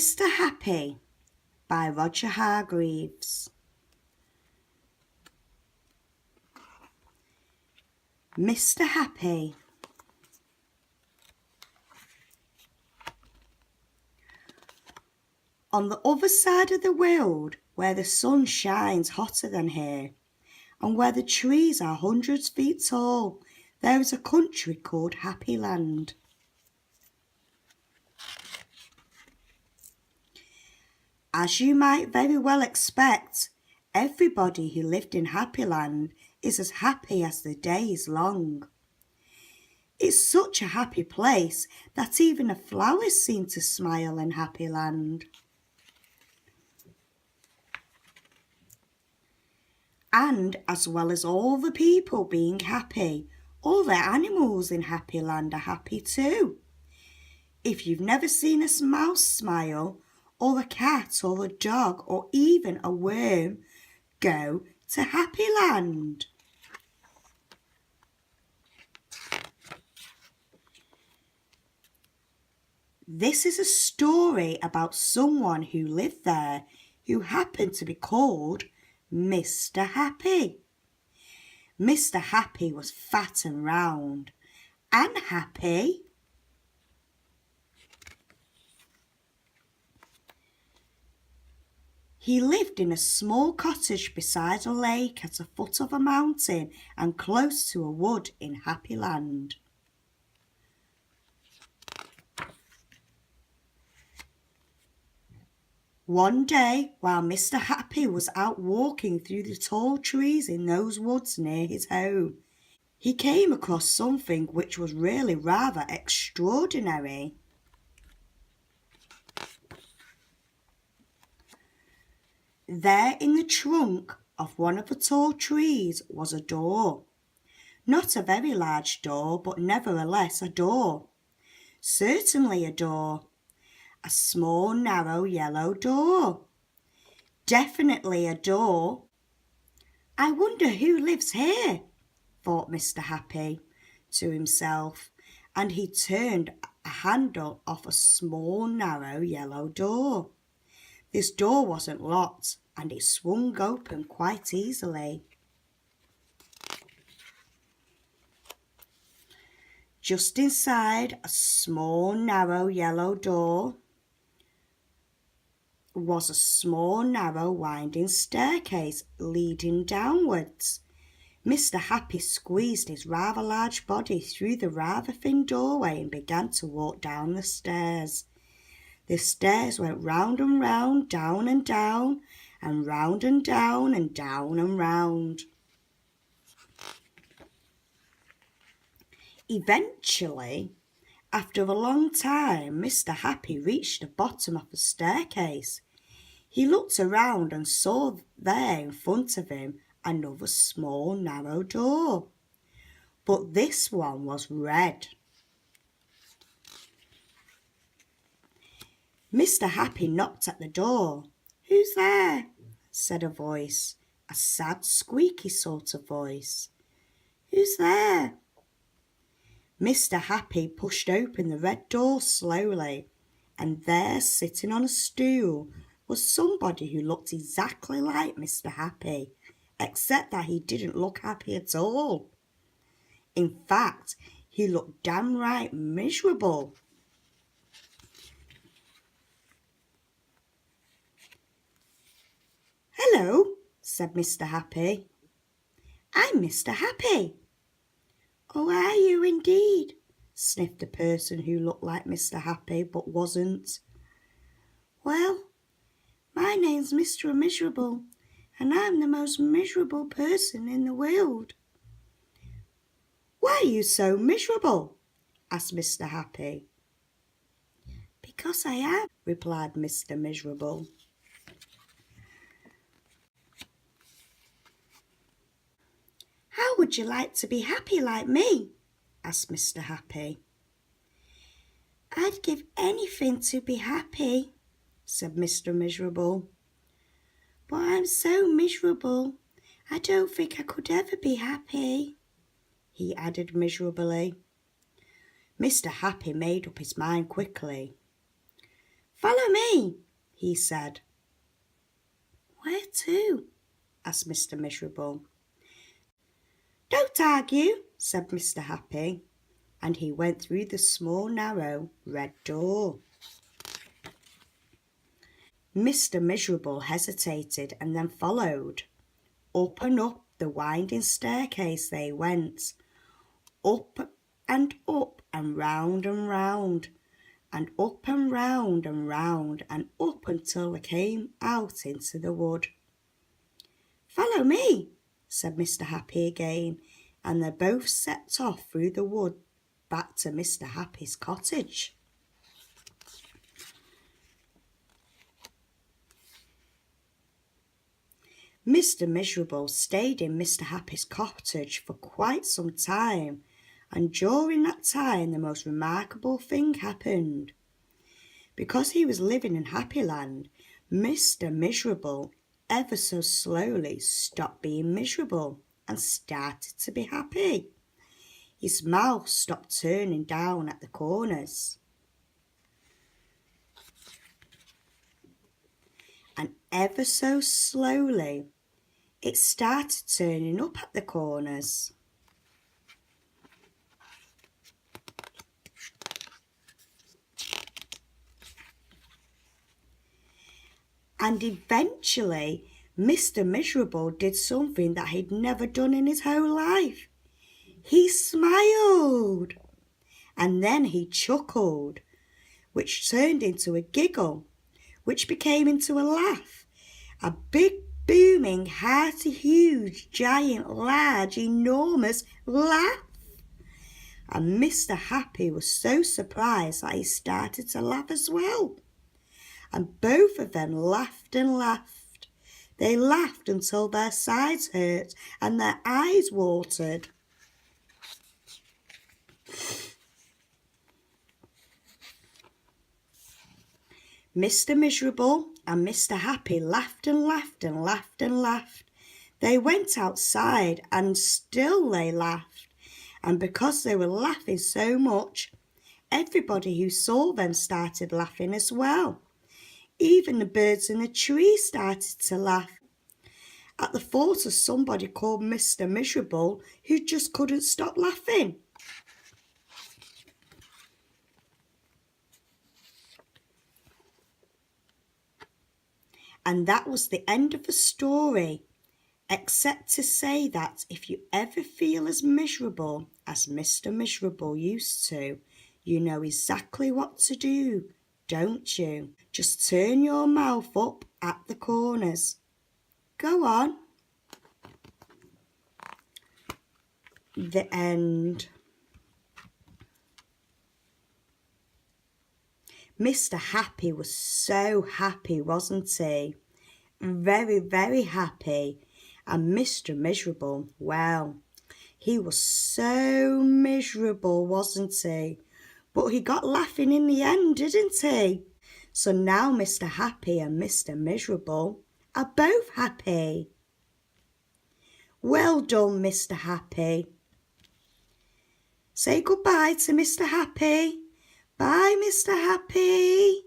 Mr. Happy by Roger Hargreaves. Mr. Happy. On the other side of the world, where the sun shines hotter than here, and where the trees are hundreds of feet tall, there is a country called Happy Land. As you might very well expect, everybody who lived in Happy Land is as happy as the day is long. It's such a happy place that even the flowers seem to smile in Happy Land. And as well as all the people being happy, all the animals in Happy Land are happy too. If you've never seen a mouse smile, or a cat or a dog or even a worm, go to Happy Land. This is a story about someone who lived there who happened to be called Mr. Happy. Mr. Happy was fat and round and happy. He lived in a small cottage beside a lake at the foot of a mountain and close to a wood in Happy Land. One day, while Mr. Happy was out walking through the tall trees in those woods near his home, he came across something which was really rather extraordinary. There in the trunk of one of the tall trees was a door. Not a very large door, but nevertheless a door. Certainly a door. A small, narrow, yellow door. Definitely a door. I wonder who lives here, thought Mr. Happy to himself, and he turned a handle off a small, narrow, yellow door. This door wasn't locked, and it swung open quite easily. Just inside a small, narrow, yellow door was a small, narrow, winding staircase leading downwards. Mr. Happy squeezed his rather large body through the rather thin doorway and began to walk down the stairs. The stairs went round and round, down and down, and round and down, and down and round. Eventually, after a long time, Mr. Happy reached the bottom of the staircase. He looked around and saw there in front of him another small, narrow door. But this one was red. Mr. Happy knocked at the door. "Who's there?" said a voice, a sad, squeaky sort of voice. "Who's there?" Mr. Happy pushed open the red door slowly, and there, sitting on a stool, was somebody who looked exactly like Mr. Happy, except that he didn't look happy at all. In fact, he looked downright miserable. "Hello," said Mr. Happy. "I'm Mr. Happy." "Oh, are you indeed?" sniffed the person who looked like Mr. Happy but wasn't. "Well, my name's Mr. Miserable, and I'm the most miserable person in the world." "Why are you so miserable?" asked Mr. Happy. "Because I am," replied Mr. Miserable. "How would you like to be happy like me?" asked Mr. Happy. "I'd give anything to be happy," said Mr. Miserable. "But I'm so miserable, I don't think I could ever be happy," he added miserably. Mr. Happy made up his mind quickly. "Follow me," he said. "Where to?" asked Mr. Miserable. "Don't argue," said Mr. Happy, and he went through the small, narrow, red door. Mr. Miserable hesitated and then followed. Up and up the winding staircase they went, up and round and round, and up and round and round, and up until they came out into the wood. "Follow me," said Mr. Happy again, and they both set off through the wood back to Mr. Happy's cottage. Mr. Miserable stayed in Mr. Happy's cottage for quite some time, and during that time the most remarkable thing happened. Because he was living in Happyland, Mr. Miserable ever so slowly stopped being miserable and started to be happy. His mouth stopped turning down at the corners. And ever so slowly, it started turning up at the corners. And eventually, Mr. Miserable did something that he'd never done in his whole life. He smiled. And then he chuckled, which turned into a giggle, which became into a laugh. A big, booming, hearty, huge, giant, large, enormous laugh. And Mr. Happy was so surprised that he started to laugh as well. And both of them laughed and laughed. They laughed until their sides hurt and their eyes watered. Mr. Miserable and Mr. Happy laughed and laughed and laughed and laughed. They went outside and still they laughed. And because they were laughing so much, everybody who saw them started laughing as well. Even the birds in the tree started to laugh at the thought of somebody called Mr. Miserable who just couldn't stop laughing. And that was the end of the story, except to say that if you ever feel as miserable as Mr. Miserable used to, you know exactly what to do, don't you? Just turn your mouth up at the corners. Go on. The end. Mr. Happy was so happy, wasn't he? Very, very happy. And Mr. Miserable, well, he was so miserable, wasn't he? But he got laughing in the end, didn't he? So now Mr. Happy and Mr. Miserable are both happy. Well done, Mr. Happy. Say goodbye to Mr. Happy. Bye, Mr. Happy.